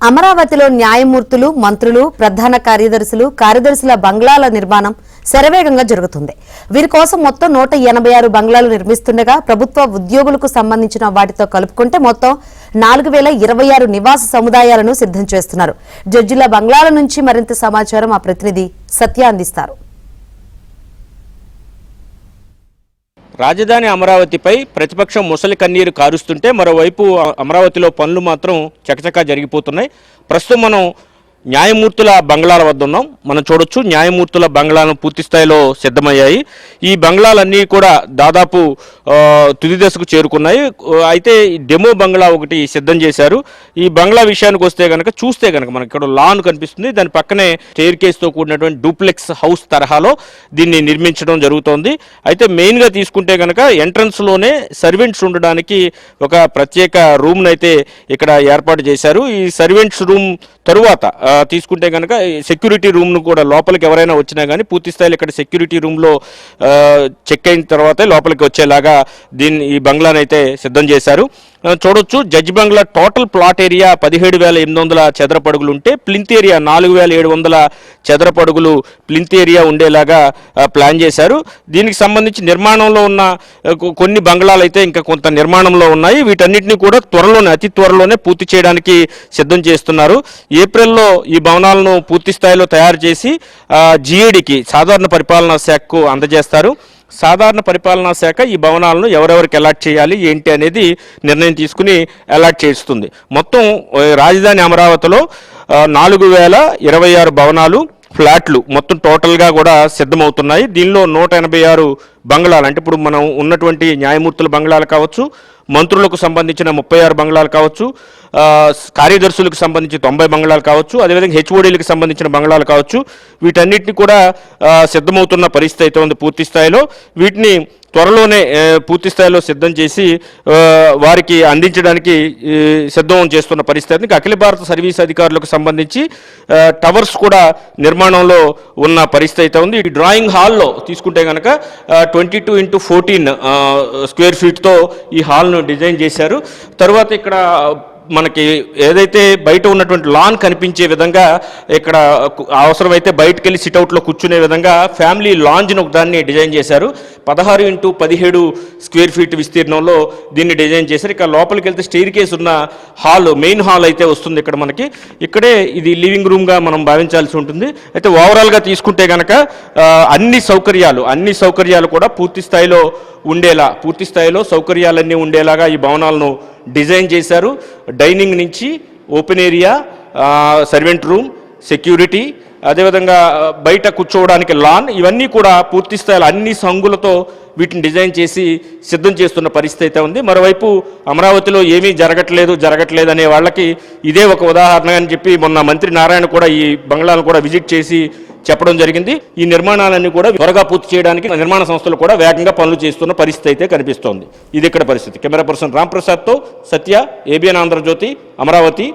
అమరావతిలో న్యాయమూర్తులు, మంత్రులు, ప్రధాన కార్యదర్శుల బంగ్లాల నిర్మాణం శరవేగంగా జరుగుతుంది. వీరి కోసం మొత్తం 186 బంగ్లాలు నిర్మిస్తుండగా ప్రభుత్వ ఉద్యోగులకు సంబంధించిన వాటితో కలుపుకుంటే మొత్తం 4026 నివాస సముదాయాలను సిద్ధం చేస్తున్నారు. జడ్జిల బంగ్లాల నుంచి మరింత సమాచారం మా ప్రతినిధి సత్య అందిస్తారు. రాజధాని అమరావతిపై ప్రతిపక్షం ముసలి కన్నీరు కారుస్తుంటే మరోవైపు అమరావతిలో పనులు మాత్రం చకచకా జరిగిపోతున్నాయి. ప్రస్తుతం మనం న్యాయమూర్తుల బంగ్లాల వద్ద ఉన్నాం. మనం చూడొచ్చు న్యాయమూర్తుల బంగ్లాలను పూర్తి స్థాయిలో సిద్ధమయ్యాయి. ఈ బంగ్లాలన్నీ కూడా దాదాపు తుది దశకు చేరుకున్నాయి. అయితే డెమో బంగ్లా ఒకటి సిద్ధం చేశారు. ఈ బంగ్లా విషయానికి వస్తే కనుక చూస్తే కనుక మనకి ఇక్కడ లాన్ కనిపిస్తుంది. దాని పక్కనే స్టెయిర్ కేస్తో కూడినటువంటి డూప్లెక్స్ హౌస్ తరహాలో దీన్ని నిర్మించడం జరుగుతోంది. అయితే మెయిన్గా తీసుకుంటే కనుక ఎంట్రన్స్లోనే సర్వెంట్స్ ఉండడానికి ఒక ప్రత్యేక రూమ్ను అయితే ఇక్కడ ఏర్పాటు చేశారు. ఈ సర్వెంట్స్ రూమ్ తరువాత తీసుకుంటే కనుక సెక్యూరిటీ రూమ్ను కూడా లోపలికి ఎవరైనా వచ్చినా కానీ పూర్తి స్థాయిలో ఇక్కడ సెక్యూరిటీ రూమ్లో చెక్ అయిన తర్వాతే లోపలికి వచ్చేలాగా ఈ బంగ్లాను అయితే సిద్ధం చేశారు. చూడొచ్చు జడ్జి బంగ్లా టోటల్ ప్లాట్ ఏరియా 17,800 చదరపడుగులు ఉంటే ప్లింత్ ఏరియా 4,700 చదరపడుగులు ప్లింత్ ఏరియా ఉండేలాగా ప్లాన్ చేశారు. దీనికి సంబంధించి నిర్మాణంలో ఉన్న కొన్ని బంగ్లాలు అయితే ఇంకా కొంత నిర్మాణంలో ఉన్నాయి. వీటన్నిటిని కూడా అతి త్వరలోనే పూర్తి చేయడానికి సిద్ధం చేస్తున్నారు. ఏప్రిల్లో ఈ భవనాలను పూర్తి స్థాయిలో తయారు చేసి జీఏడీకి సాధారణ పరిపాలనా శాఖకు అందజేస్తారు. సాధారణ పరిపాలనా శాఖ ఈ భవనాలను ఎవరెవరికి అలాట్ చేయాలి ఏంటి అనేది నిర్ణయం తీసుకుని అలాట్ చేస్తుంది. మొత్తం రాజధాని అమరావతిలో 4,026 భవనాలు, ఫ్లాట్లు మొత్తం టోటల్గా కూడా సిద్ధమవుతున్నాయి. దీనిలో 186 బంగ్లాలు అంటే ఇప్పుడు మనం ఉన్నటువంటి న్యాయమూర్తుల బంగ్లాలు కావచ్చు, మంత్రులకు సంబంధించిన 36 బంగ్లాలు కావచ్చు, కార్యదర్శులకు సంబంధించి 90 బంగ్లాలు కావచ్చు, అదేవిధంగా హెచ్ఓడీలకు సంబంధించిన బంగ్లాలు కావచ్చు, వీటన్నిటిని కూడా సిద్ధమవుతున్న పరిస్థితి అయితే ఉంది. పూర్తి స్థాయిలో వీటిని త్వరలోనే పూర్తి స్థాయిలో సిద్ధం చేసి వారికి అందించడానికి సిద్ధం చేస్తున్న పరిస్థితి. అఖిల భారత సర్వీస్ అధికారులకు సంబంధించి టవర్స్ కూడా నిర్మాణంలో ఉన్న పరిస్థితి అయితే ఉంది. ఈ డ్రాయింగ్ హాల్లో తీసుకుంటే కనుక 22x14 స్క్వేర్ ఫీట్తో ఈ హాల్ను డిజైన్ చేశారు. తర్వాత ఇక్కడ మనకి ఏదైతే బయట ఉన్నటువంటి లాన్ కనిపించే విధంగా ఇక్కడ అవసరమైతే బయటకు వెళ్ళి సిట్అవుట్లో కూర్చునే విధంగా ఫ్యామిలీ లాంజ్ను దాన్ని డిజైన్ చేశారు. 16x17 స్క్వేర్ ఫీట్ విస్తీర్ణంలో దీన్ని డిజైన్ చేశారు. ఇక లోపలికి వెళ్తే స్టెయిర్ కేస్ ఉన్న మెయిన్ హాల్ అయితే వస్తుంది. ఇక్కడ మనకి ఇక్కడే ఇది లివింగ్ రూమ్గా మనం భావించాల్సి ఉంటుంది. అయితే ఓవరాల్గా తీసుకుంటే కనుక అన్ని సౌకర్యాలు కూడా పూర్తి స్థాయిలో సౌకర్యాలన్నీ ఉండేలాగా ఈ భవనాలను డిజైన్ చేశారు. డైనింగ్ నుంచి open area, servant room, security, అదేవిధంగా బయట కూర్చోవడానికి లాన్, ఇవన్నీ కూడా పూర్తి స్థాయిలో అన్ని సంగులతో వీటిని డిజైన్ చేసి సిద్ధం చేస్తున్న పరిస్థితి అయితే ఉంది. మరోవైపు అమరావతిలో ఏమీ జరగట్లేదు అనే వాళ్ళకి ఇదే ఒక ఉదాహరణ అని చెప్పి మొన్న మంత్రి నారాయణ కూడా ఈ బంగ్లాలను కూడా విజిట్ చేసి చెప్పడం జరిగింది. ఈ నిర్మాణాలన్నీ కూడా త్వరగా పూర్తి చేయడానికి నిర్మాణ సంస్థలు కూడా వేగంగా పనులు చేస్తున్న పరిస్థితి అయితే కనిపిస్తోంది. ఇది ఇక్కడ పరిస్థితి. కెమెరా పర్సన్ రాంప్రసాద్తో సత్య, ఏబిఎన్ ఆంధ్రజ్యోతి, అమరావతి.